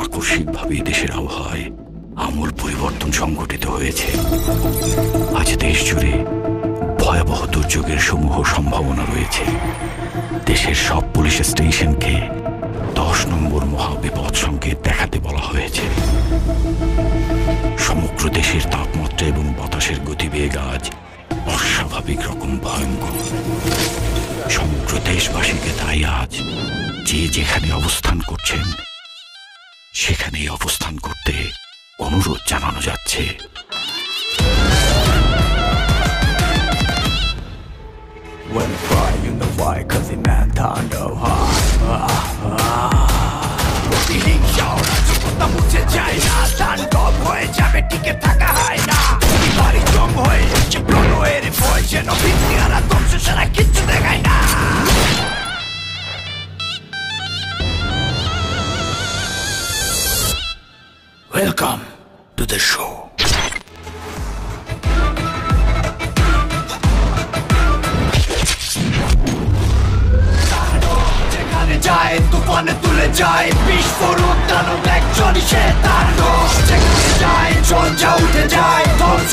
আকস্মিকভাবে দেশের আবহাওয়ায় আমূল পরিবর্তন সংঘটিত হয়েছে। আজ দেশ জুড়ে ভয়াবহ দুর্যোগের সমূহ সম্ভাবনা রয়েছে। দেশের সব পুলিশ স্টেশনকে 10 নম্বর মহাবিপদ সংকেত দেখাতে বলা হয়েছে। সমগ্র দেশের তাপমাত্রা এবং বাতাসের গতিবেগ আজ অস্বাভাবিক রকম ভয়ঙ্কর। সমগ্র দেশবাসীকে তাই আজ যে যেখানে অবস্থান করছেন সেখানেই অবস্থান করতে অনুরোধ জানানো যাচ্ছে। When I cry, you know why, cause the man turned up high. প্রতিদিন শহরে জীবনটা মুছে যায় না, তাণ্ডব হয়ে যাবে, টিকে থাকা হয় না। বাড়ি জম হয়ে যাচ্ছে প্রলয়ের ভয়, যেন ভিত্তিহারা ধ্বংস ছাড়া কিচ্ছু দেখায় না। Welcome to the show. যায় তুফানে তুলে যায়, বিস্ফোরণ দানব একজনই সে, তার যেখানে যায় ঝঞ্ঝা উঠে যায়, ধ্বংস